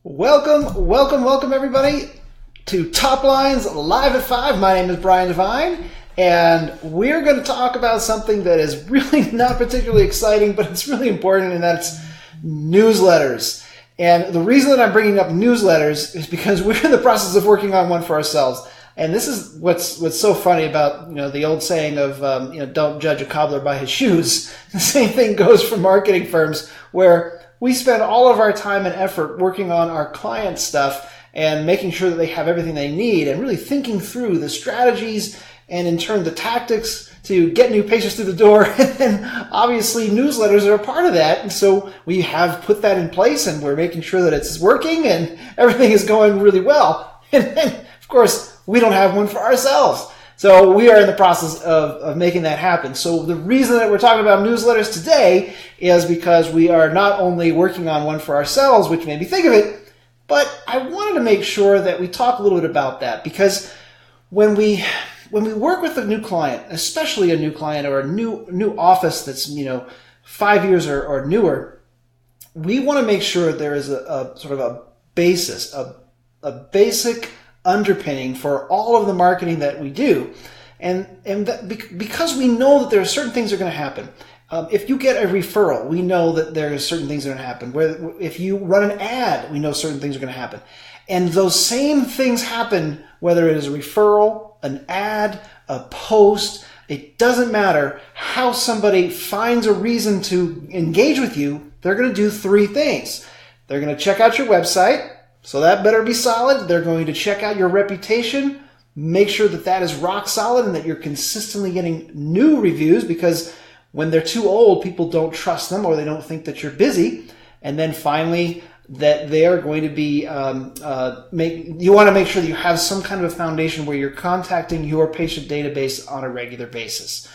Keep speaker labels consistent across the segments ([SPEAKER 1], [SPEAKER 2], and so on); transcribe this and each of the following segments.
[SPEAKER 1] Welcome everybody to Top Lines Live at 5. My name is Brian Devine, and we're going to talk about something that is really not particularly exciting, but it's really important, and that's newsletters. And the reason that I'm bringing up newsletters is because we're in the process of working on one for ourselves. And this is what's so funny about the old saying of don't judge a cobbler by his shoes. The same thing goes for marketing firms, where we spend all of our time and effort working on our client stuff and making sure that they have everything they need and really thinking through the strategies and in turn the tactics to get new patients through the door. And then obviously newsletters are a part of that. And so we have put that in place and we're making sure that it's working and everything is going really well. And then, of course, we don't have one for ourselves. So we are in the process of making that happen. So the reason that we're talking about newsletters today is because we are not only working on one for ourselves, which made me think of it, but I wanted to make sure that we talk a little bit about that, because when we work with a new client, especially a new client or a new office that's 5 years or newer, we want to make sure there is a sort of a basis, a basic underpinning for all of the marketing that we do, and because we know that there are certain things that are going to happen. If you get a referral, we know that there are certain things that are going to happen. If you run an ad, we know certain things are going to happen. And those same things happen whether it is a referral, an ad, a post. It doesn't matter how somebody finds a reason to engage with you. They're going to do three things. They're going to check out your website, so that better be solid. They're going to check out your reputation, make sure that that is rock solid and that you're consistently getting new reviews, because when they're too old, people don't trust them or they don't think that you're busy. And then finally, that they are going to be, you want to make sure that you have some kind of a foundation where you're contacting your patient database on a regular basis.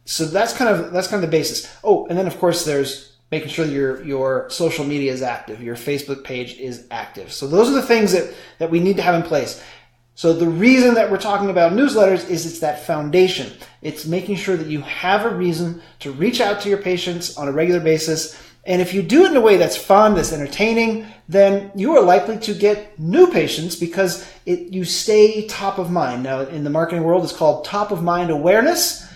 [SPEAKER 1] So that's kind of the basis. Oh, and then of course there's making sure that your social media is active, your Facebook page is active. So those are the things that we need to have in place. So the reason that we're talking about newsletters is it's that foundation. It's making sure that you have a reason to reach out to your patients on a regular basis. And if you do it in a way that's fun, that's entertaining, then you are likely to get new patients because you stay top of mind. Now, in the marketing world, it's called top of mind awareness.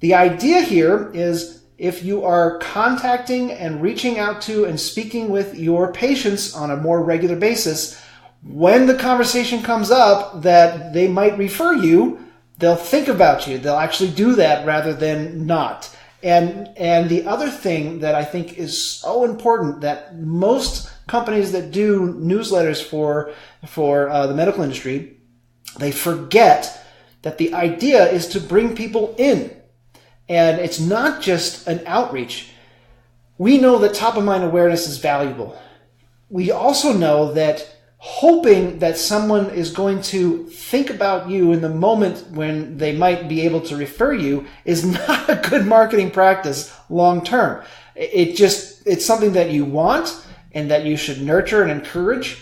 [SPEAKER 1] The idea here is if you are contacting and reaching out to and speaking with your patients on a more regular basis, when the conversation comes up that they might refer you, they'll think about you. They'll actually do that rather than not. And the other thing that I think is so important, that most companies that do newsletters for the medical industry, they forget that the idea is to bring people in. And it's not just an outreach. We know that top of mind awareness is valuable. We also know that hoping that someone is going to think about you in the moment when they might be able to refer you is not a good marketing practice long term. It's something that you want and that you should nurture and encourage,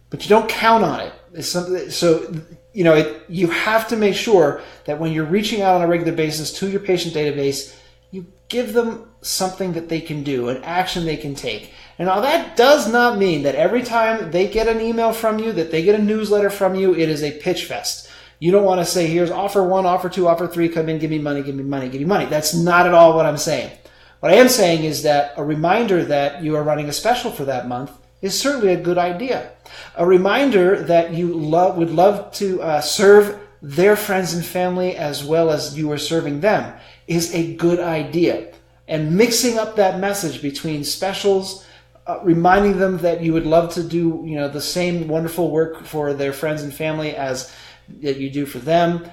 [SPEAKER 1] but you don't count on it. It's something, so you have to make sure that when you're reaching out on a regular basis to your patient database, you give them something that they can do, an action they can take. And now that does not mean that every time they get an email from you, that they get a newsletter from you, it is a pitch fest. You don't want to say, here's offer 1, offer 2, offer 3, come in, give me money, give me money, give me money. That's not at all what I'm saying. What I am saying is that a reminder that you are running a special for that month is certainly a good idea. A reminder that you would love to serve their friends and family as well as you are serving them is a good idea. And mixing up that message between specials, reminding them that you would love to do the same wonderful work for their friends and family as that you do for them,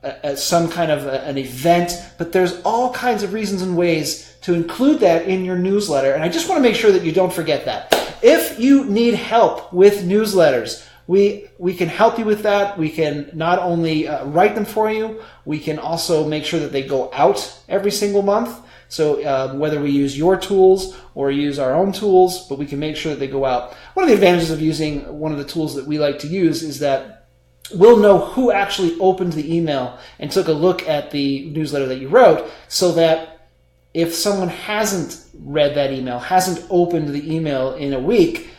[SPEAKER 1] as some kind of an event. But there's all kinds of reasons and ways to include that in your newsletter. And I just want to make sure that you don't forget that. If you need help with newsletters, we can help you with that. We can not only write them for you, we can also make sure that they go out every single month. So whether we use your tools or use our own tools, but we can make sure that they go out. One of the advantages of using one of the tools that we like to use is that we'll know who actually opened the email and took a look at the newsletter that you wrote, so that if someone hasn't read that email, hasn't opened the email in a week,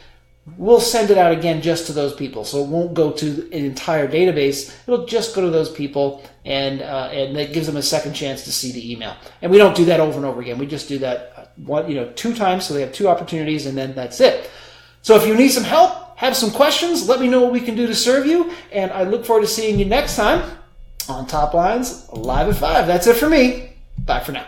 [SPEAKER 1] we'll send it out again just to those people. So it won't go to an entire database. It'll just go to those people, and that gives them a second chance to see the email. And we don't do that over and over again. We just do that 2 times, so they have 2 opportunities, and then that's it. So if you need some help, have some questions, let me know what we can do to serve you, and I look forward to seeing you next time on Top Lines Live at 5. That's it for me. Bye for now.